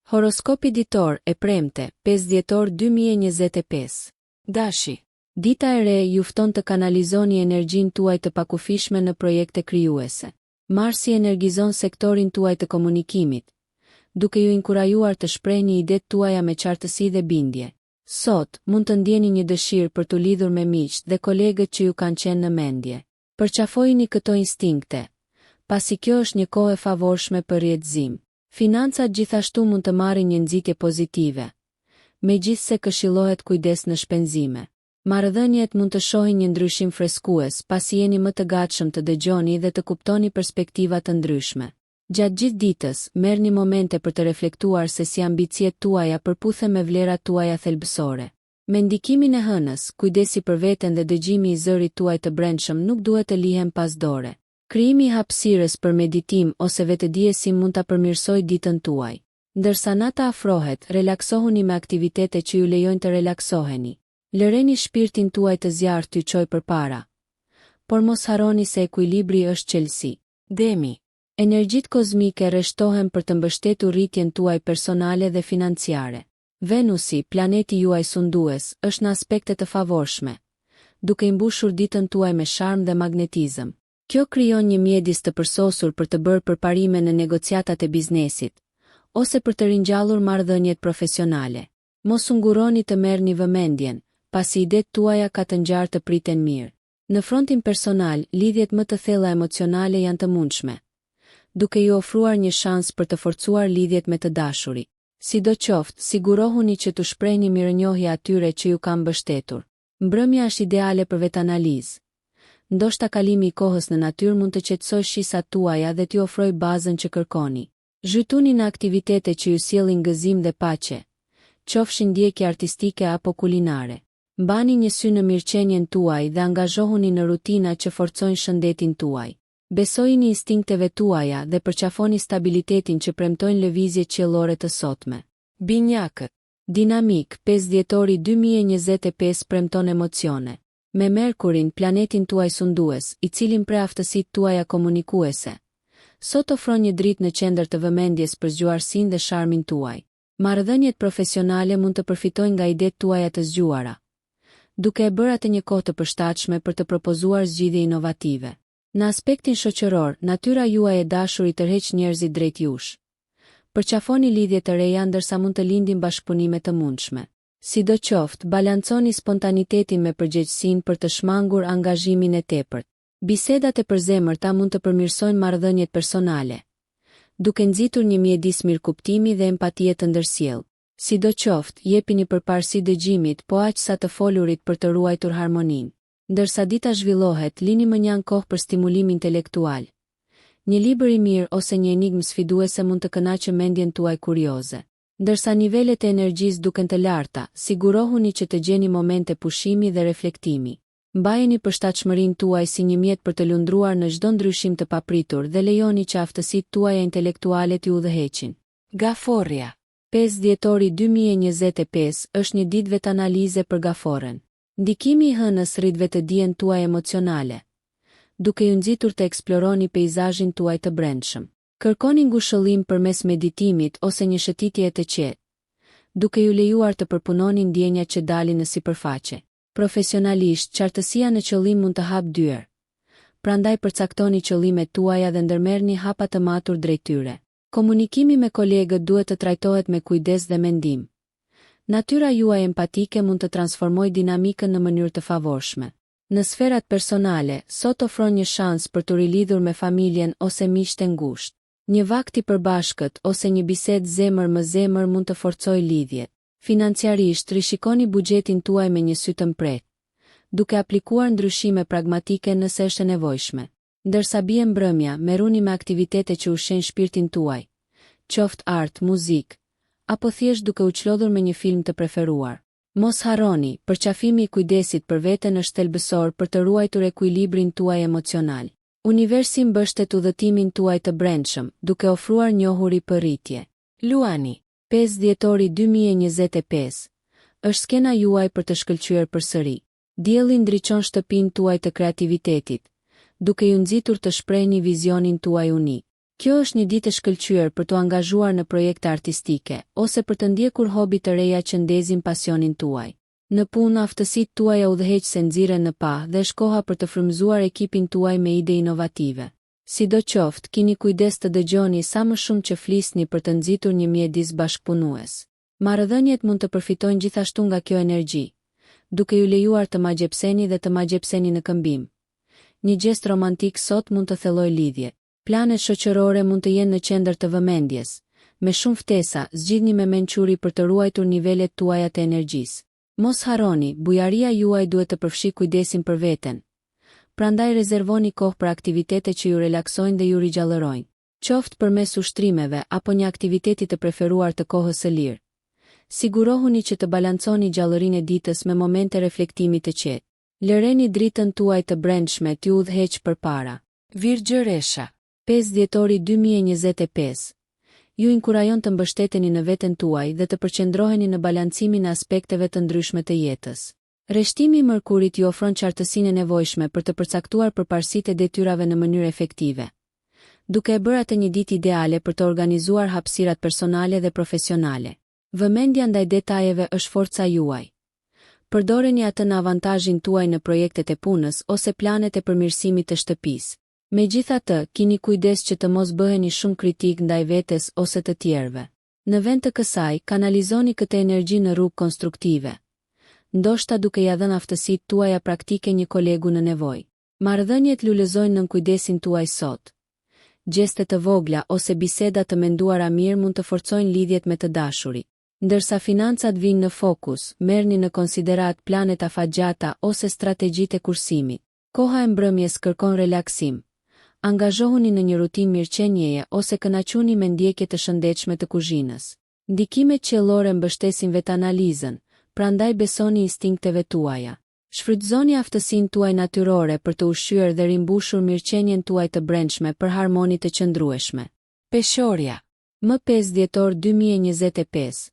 Horoskopi ditor e premte, 5 dhjetor 2025. Dashi. Dita e re ju fton të kanalizoni energjinë tuaj të pakufishme në projekte krijuese. Marsi energizon sektorin tuaj të komunikimit, duke ju inkurajuar të shprehni idetë tuaja me qartësi dhe bindje. Sot, mund të ndjeni një dëshirë për të lidhur me miqt dhe kolegët që ju kanë qenë në mendje. Përqafojini këto instinkte, pasi kjo është një kohë e favorshme për rrjedhëzim. Financat gjithashtu mund të marrin një nxitje pozitive, megjithse këshillohet kujdes në shpenzime. Marrëdhëniet mund të shohin një ndryshim freskues pasi jeni më të gatshëm të dëgjoni dhe të kuptoni perspektiva të ndryshme. Gjatë gjithë ditës, merrni momente për të reflektuar se si ambiciet tuaja përputhen me vlerat tuaja thelbësore. Me ndikimin e hënës, kujdesi për veten dhe dëgjimi i zërit tuaj të brendshëm nuk duhet të lihen pas dore. Krijimi i hapësirës për meditim ose vetëdijesi mund ta përmirësojë ditën tuaj. Ndërsa nata afrohet, relaksohuni me aktivitete që ju lejojnë të relaksoheni. Lëreni shpirtin tuaj të zjarrt t'ju çojë përpara, por mos harroni se ekuilibri është çelësi. Demi. Energjitë kozmike rreshtohen për të mbështetur rritjen tuaj personale dhe financiare. Venusi, planeti juaj sundues, është në aspekte të favorshme, duke i mbushur ditën tuaj me sharm dhe magnetizëm. Kjo krijon një mjedis të përsosur për të bërë përparime në negociatat e biznesit, ose për të ringjallur marrëdhëniet profesionale. Mos u nguroni të merrni vëmendjen, pasi idetë tuaja ka të ngjarë të priten mirë. Në frontin personal, lidhjet më të thella emocionale janë të mundshme, duke ju ofruar një shans për të forcuar lidhjet me të dashurit. Sidoqoftë, sigurohuni që të shprehni mirënjohje atyre që ju kanë mbështetur. Mbrëmja është ideale për vetanalizë. Ndoshta kalimi i kohës në natyrë mund të qetësojë shisat tuaja dhe t'ju ofrojë bazën që kërkoni. Zhytuni në aktivitete që ju sjellin gëzim dhe paqe, qofshin ndjekje artistike apo kulinare. Mbani një sy në mirëqenien tuaj dhe angazhohuni në rutina që forcojnë shëndetin tuaj. Besojini instinkteve tuaja dhe përqafoni stabilitetin që premtojnë lëvizjet qiellore të sotme. Binjakët. Dinamik, 5 dhjetori 2025 premton emocione. Me Merkurin, planetin tuaj sundues, i cili mpre aftësitë tuaja komunikuese, sot ofron një dritë në qendër të vëmendjes për zgjuarsinë dhe sharmin tuaj. Marrëdhëniet profesionale mund të përfitojnë nga idetë tuaja të zgjuara, duke e bërë atë një kohë të përshtatshme për të propozuar zgjidhje inovative. Në aspektin shoqëror, natyra juaj e dashurit tërheq njerëzit drejt jush. Përqafoni lidhje të reja ndërsa mund të lindin bashkëpunime të mundshme. Sidoqoftë, balanconi spontanitetin me përgjegjësinë për të shmangur angazhimin e tepërt. Bisedat e përzemërta mund të përmirësojnë marrëdhëniet personale, duke nxitur një mjedis mirëkuptimi dhe empatie të ndërsjellë. Sidoqoftë, jepini përparësi dëgjimit, po aq sa të folurit për të ruajtur harmoninë. Ndërsa dita zhvillohet, lini më një kohë për stimulim intelektual. Një libër i mirë ose një enigmë sfiduese mund të kënaqë mendjen tuaj kurioze. Ndërsa nivelet e energjisë duken të larta, sigurohuni që të gjeni momente pushimi dhe reflektimi. Mbajeni përshtatshmërinë tuaj si një mjet për të lundruar në çdo ndryshim të papritur dhe lejoni që aftësitë tuaja intelektuale t'ju udhëheqin. Gaforria. 5 dhjetori 2025 është një ditë vetanalize për gaforën. Ndikimi i hënës rrit vetëdijen tuaj emocionale, duke ju nxitur të eksploroni peizazhin tuaj të brendshëm. Kërkoni ngushëllim përmes meditimit ose një shëtitje të qetë, duke ju lejuar të përpunoni ndjenjat që dalin në sipërfaqe. Profesionalisht, qartësia në qëllim mund të hapë dyer. Prandaj përcaktoni qëllimet tuaja dhe ndërmerrni hapa të matur drejt tyre. Komunikimi me kolegët duhet të trajtohet me kujdes dhe mendim. Natyra juaj empatike mund të transformojë dinamikën në mënyrë të favorshme. Në sferat personale, sot ofron një shans për të rilidhur me familjen ose miqtë e ngushtë. Një vakt i përbashkët ose një bisedë zemër më zemër mund të forcojë lidhjet. Financiarisht, rishikoni buxhetin tuaj me një sy të mpret, duke aplikuar ndryshime pragmatike nëse është e nevojshme. Ndërsa bie mbrëmja, merruni me aktivitete që ushqejnë shpirtin tuaj, qoftë art, muzikë, apo thjesht duke u çlodhur me një film të preferuar. Mos harroni, përqafimi i kujdesit për veten është thelbësor për të ruajtur ekuilibrin tuaj emocional. Universi mbështet udhëtimin tuaj të brendshëm, duke ofruar njohuri për rritje. Luani. 5 dhjetori 2025 është skena juaj për të shkëlqyer përsëri. Dielli ndriçon shtëpinë tuaj të kreativitetit, duke ju nxitur të shprehni vizionin tuaj unik. Kjo është një ditë e shkëlqyer për të angazhuar në projekte artistike, ose për të ndjekur hobi të reja që ndezin pasionin tuaj. Në punë aftësitë tuaja udhëheqëse nxiren në pa dhe është koha për të frymëzuar ekipin tuaj me ide inovative. Sidoqoftë, keni kujdes të dëgjoni sa më shumë që flisni për të nxitur një mjedis bashkëpunues. Marrëdhëniet mund të përfitojnë gjithashtu nga kjo energji, duke ju lejuar të magjepseni dhe të magjepseni në këmbim. Një gest romantik sot mund të thellojë lidhje. Planet shoqërore mund të jenë në qendër të vëmendjes. Me shumë ftesa, zgjidhni me mençuri për të ruajtur nivelet tuaja të energjisë. Mos harroni, bujaria juaj duhet të përfshi kujdesin për veten. Prandaj rezervoni kohë për aktivitete që ju relaksojnë dhe ju rigjallërojnë. Qoftë përmes ushtrimeve apo një aktiviteti të preferuar të kohës së lirë. Sigurohuni që të balanconi gjallërinë e ditës me momente reflektimi të qetë. Lëreni dritën tuaj të brendshme t'ju udhëheq përpara. Virgjëresha. 5 dhjetori 2025. Ju inkurajon të mbështeteni në veten tuaj dhe të përqendroheni në balancimin e aspekteve të ndryshme të jetës. Rreshtimi i Mërkurit ju ofron qartësinë e nevojshme për të përcaktuar përparësitë e detyrave në mënyrë efektive, duke e bërë atë një ditë ideale për të organizuar hapësirat personale dhe profesionale. Vëmendja ndaj detajeve është forca juaj. Përdoreni atë në avantazhin tuaj në projektet e punës ose planet e përmirësimit të shtëpisë. Megjithatë, keni kujdes që të mos bëheni shumë kritik ndaj vetes ose të tjerëve. Në vend të kësaj, kanalizoni këtë energji në rrugë konstruktive, ndoshta duke ia dhënë aftësitë tuaja praktike një kolegu në nevojë. Marrëdhëniet lulëzojnë nën kujdesin tuaj sot. Gjeste të vogla ose biseda të menduara mirë mund të forcojnë lidhjet me të dashurit. Ndërsa financat vinë në fokus, merrni në konsiderat planet afatgjata ose strategjitë e kursimit. Koha e mbrëmjes kërkon relaksim. Angazhohuni në një rutinë mirëqenjeje ose kënaquni me ndjekje të shëndetshme të kuzhinës. Ndikimet qiellore mbështesin vetanalizën, prandaj besoni instinkteve tuaja. Shfrytëzoni aftësinë tuaj natyrore për të ushqyer dhe rimbushur mirëqenjen tuaj të brendshme për harmoni të qëndrueshme. Peshorja. M5 dhjetor 2025.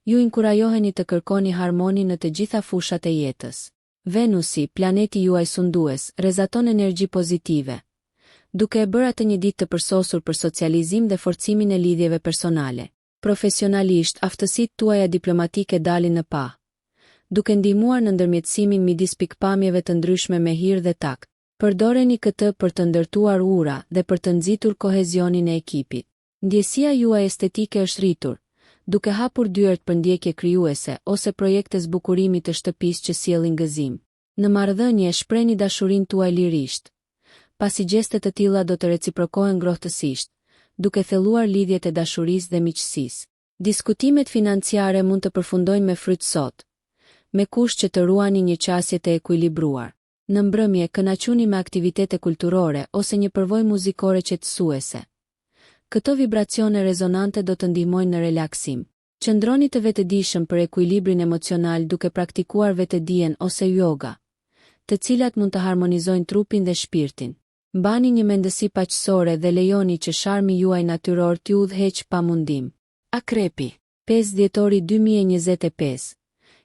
Ju inkurajoheni të kërkoni harmoni në të gjitha fushat e jetës. Venusi, planeti juaj sundues, rrezaton energji pozitive, duke e bërë atë një ditë të përsosur për socializim dhe forcimin e lidhjeve personale. Profesionalisht, aftësitë tuaja diplomatike dalin në pa, duke ndihmuar në ndërmjetësimin midis pikpamjeve të ndryshme me hir dhe takt. Përdoreni këtë për të ndërtuar ura dhe për të nxitur kohezionin e ekipit. Ndjesia juaj estetike është rritur, duke hapur dyert për ndjekje krijuese ose projekte zbukurimi të shtëpisë që sjellin gëzim. Në marrëdhënie shprehni dashurinë tuaj lirisht, pasi gjestet të tilla do të reciprokohen ngrohtësisht, duke thelluar lidhjet e dashurisë dhe miqësisë. Diskutimet financiare mund të përfundojnë me fryt sot, me kusht që të ruani një qasje të ekuilibruar. Në mbrëmje kënaquni me aktivitete kulturore ose një përvojë muzikore qetësuese. Këto vibracione rezonante do të ndihmojnë në relaksim. Qëndroni të vetëdijshëm për ekuilibrin emocional duke praktikuar vetëdijen ose yoga, të cilat mund të harmonizojnë trupin dhe shpirtin. Mbani një mendësi paqësore dhe lejoni që sharmi juaj natyror t'ju udhëheq pa mundim. Akrepi. 5 dhjetori 2025.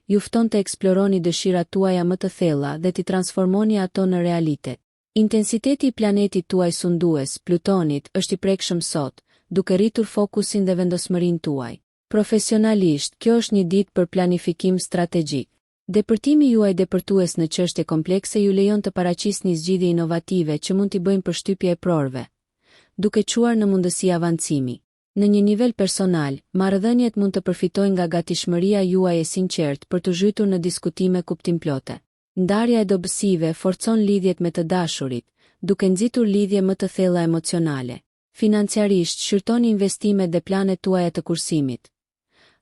Ju fton të eksploroni dëshirat tuaja më të thella dhe t'i transformoni ato në realitet. Intensiteti i planetit tuaj sundues, Plutonit, është i prekshëm sot, duke rritur fokusin dhe vendosmërinë tuaj. Profesionalisht, kjo është një ditë për planifikim strategjik. Depërtimi juaj depërtues në çështje komplekse ju lejon të paraqisni zgjidhje inovative që mund t'i bëjnë përshtypje e prorëve, duke quar në mundësi avancimi. Në një nivel personal, marrëdhëniet mund të përfitojnë nga gatishmëria juaj e sinqertë për të zhytur në diskutime kuptimplote. Ndarja e dobësive forcon lidhjet me të dashurit, duke nxitur lidhje më të thella emocionale. Financiarisht shqyrtoni investimet dhe planet tuaja të kursimit.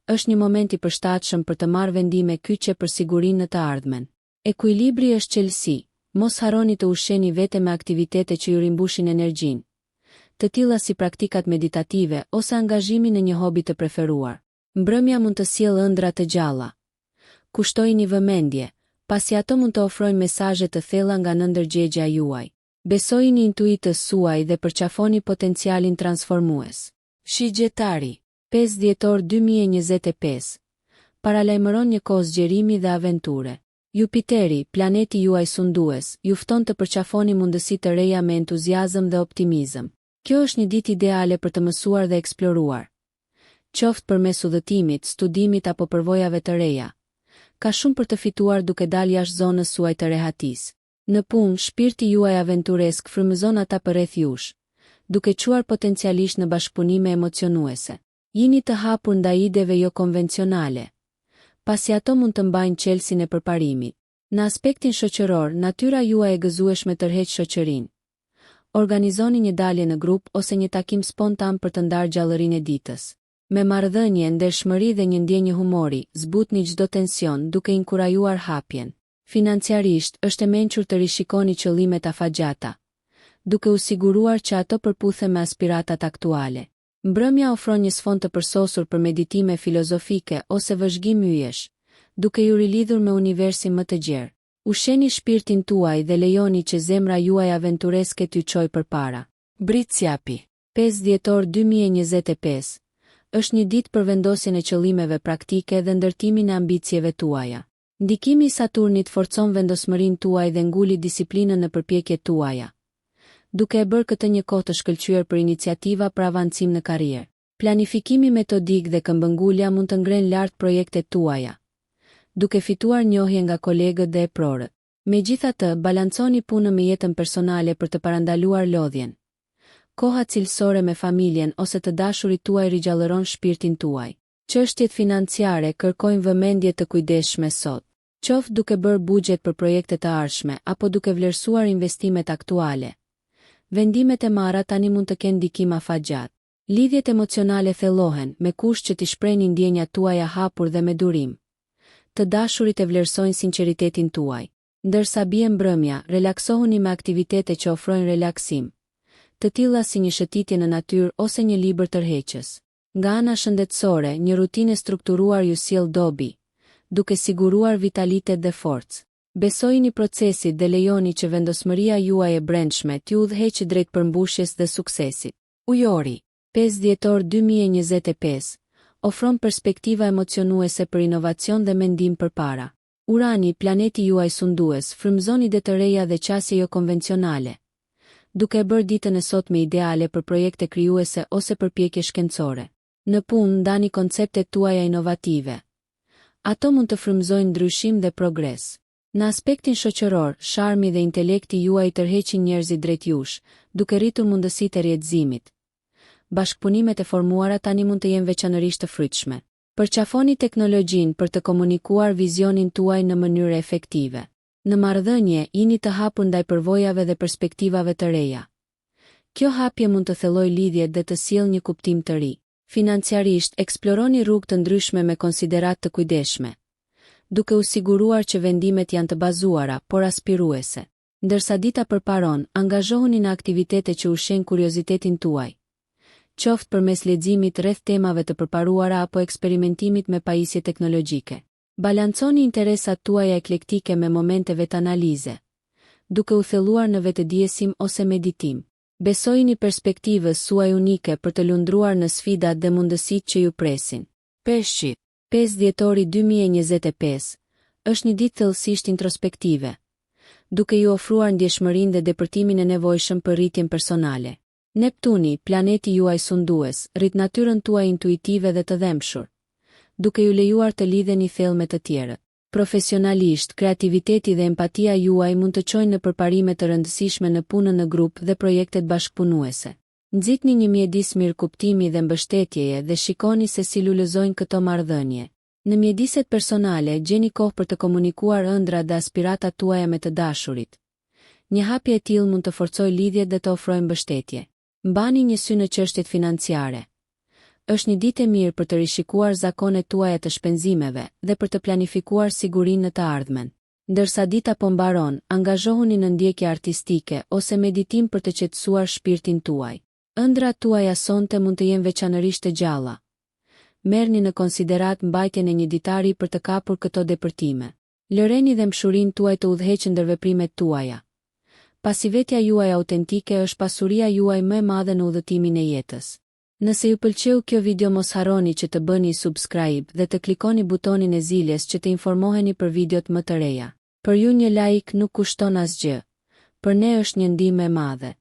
Është një moment i përshtatshëm për të marrë vendime kyçe për sigurinë në të ardhmen. Ekuilibri është qelësi, mos harroni të ushqeni vete me aktivitete që ju rimbushin energjinë, të tilla si praktikat meditative ose angazhimi në një hobi të preferuar. Mbrëmja mund të sjellë ëndra të gjalla. Kushtojini vëmendje, pasi ato mund të ofrojnë mesazhe të thella nga nëndërgjegja juaj. Besojini intuitës suaj dhe përqafoni potencialin transformues. Shigjetari. 5 dhjetor 2025. Paralajmëron një kohë zgjerimi dhe aventure. Jupiteri, planeti juaj sundues, ju fton të përqafoni mundësi të reja me entuziazëm dhe optimizëm. Kjo është një ditë ideale për të mësuar dhe eksploruar. Qoftë përmes udhëtimit, studimit apo përvojave të reja. Ka shumë për të fituar duke dalë jashtë zonës suaj të rehatisë. Në punë, shpirti juaj aventuresk frymëzon ata përreth jush, duke quar potencialisht në bashkëpunime emocionuese. Jini të hapur ndaj ideve jo konvencionale, pasi ato mund të mbajnë qelsin e përparimit. Në aspektin shoqëror, natyra juaj e gëzueshme tërheq shoqërinë. Organizoni një dalje në grup ose një takim spontan për të ndarë gjallërinë e ditës. Me marrëdhënie, ndershmëri dhe një ndjenjë humori, zbutni çdo tension duke inkurajuar hapjen. Financiarisht, është e mençur të rishikoni qëllimet afatgjata, duke u siguruar që ato përputhen me aspiratat aktuale. Mbrëmja ofron një sfond të përsosur për meditime filozofike ose vëzhgim yjesh, duke ju rilidhur me universin më të gjerë. Ushqeni shpirtin tuaj dhe lejoni që zemra juaj aventureske t'ju çojë përpara. Britsjapi, 5 dhjetor 2025, është një ditë për vendosjen e qëllimeve praktike dhe ndërtimin e ambicieve tuaja. Ndikimi i Saturnit forcon vendosmërinë tuaj dhe nguli disiplinën në përpjekjet tuaja, duke e bërë këtë një kohë të shkëlqyer për iniciativa për avancim në karrierë. Planifikimi metodik dhe këmbëngulja mund të ngrenë lart projektet tuaja, duke fituar njohje nga kolegët dhe eprorët. Megjithatë, balanconi punën me jetën personale për të parandaluar lodhjen. Koha cilësore me familjen ose të dashurit tuaj rigjallëron shpirtin tuaj. Çështjet financiare kërkojnë vëmendje të kujdesshme sot. Qoftë duke bërë buxhet për projekte të ardhshme apo duke vlerësuar investimet aktuale. Vendimet e marra tani mund të kenë ndikim afatgjat. Lidhjet emocionale thellohen me kusht që t'i shprehni ndjenjat tuaja hapur dhe me durim. Të dashurit e vlerësojnë sinqeritetin tuaj. Ndërsa bie mbrëmja, relaksohuni me aktivitete që ofrojnë relaksim, të tilla si një shëtitje në natyrë ose një libër tërheqës. Nga ana shëndetësore, një rutinë e strukturuar ju sjell dobi, duke siguruar vitalitet dhe forcë. Besojini procesit dhe lejoni që vendosmëria juaj e brendshme t'ju udhëheqë drejt përmbushjes dhe suksesit. Ujori, 5 dhjetor 2025, ofron perspektiva emocionuese për inovacion dhe mendim përpara. Urani, planeti juaj sundues, frymëzon ide të reja dhe qasje jo konvencionale, duke bërë ditën e sotme ideale për projekte krijuese ose përpjekje shkencore. Në punë, ndani konceptet tuaja inovative. Ato mund të frymëzojnë ndryshim dhe progres. Në aspektin shoqëror, sharmi dhe intelekti juaj tërheqin njerëzit drejt jush, duke rritur mundësitë e rrjedhëzimit. Bashkëpunimet e formuara tani mund të jenë veçanërisht të frytshme. Përqafoni teknologjinë për të komunikuar vizionin tuaj në mënyrë efektive. Në marrëdhënie, jini të hapur ndaj përvojave dhe perspektivave të reja. Kjo hapje mund të thellojë lidhjet dhe të sjellë një kuptim të ri. Financiarisht, eksploroni rrugë të ndryshme me konsiderat të kujdesshme, duke u siguruar që vendimet janë të bazuara, por aspiruese. Ndërsa dita përparon, angazhohuni në aktivitete që ushqejnë kuriozitetin tuaj. Qoftë përmes leximit rreth temave të përparuara apo eksperimentimit me pajisje teknologjike. Balanconi interesat tuaja eklektike me momenteve të analize, duke u thelluar në vetëdijsim ose meditim. Besojini perspektivës suaj unike për të lundruar në sfidat dhe mundësitë që ju presin. Peshqi, 5 dhjetori 2025, është një ditë thellësisht introspektive, duke ju ofruar ndjeshmërinë dhe depërtimin e nevojshëm për rritjen personale. Neptuni, planeti juaj sundues, rrit natyrën tuaj intuitive dhe të dhemshur, duke ju lejuar të lidheni thellë me të tjerët. Profesionalisht, kreativiteti dhe empatia juaj mund të çojnë në përparime të rëndësishme në punën në grup dhe projektet bashkëpunuese. Nxitni një mjedis mirëkuptimi dhe mbështetjeje dhe shikoni se si lulëzojnë këto marrëdhënie. Në mjediset personale, gjeni kohë për të komunikuar ëndrat dhe aspiratat tuaja me të dashurit. Një hapje e tillë mund të forcojë lidhjet dhe të ofrojë mbështetje. Mbani një sy në çështjet financiare. Është një ditë e mirë për të rishikuar zakonet tuaja të shpenzimeve dhe për të planifikuar sigurinë në të ardhmen. Ndërsa dita po mbaron, angazhohuni në ndjekje artistike ose meditim për të qetësuar shpirtin tuaj. Ëndrat tuaja sonte mund të jenë veçanërisht të gjalla. Merrni në konsiderat mbajtjen e një ditari për të kapur këto depërtime. Lëreni dhe mshurinë tuaj të udhëheqë ndër veprimet tuaja. Pasi vetja juaj autentike është pasuria juaj më e madhe në udhëtimin e jetës. Nëse ju pëlqeu kjo video, mos harroni që të bëni subscribe dhe të klikoni butonin e ziljes që të informoheni për videot më të reja. Për ju një like nuk kushton asgjë. Për ne është një ndihmë e madhe.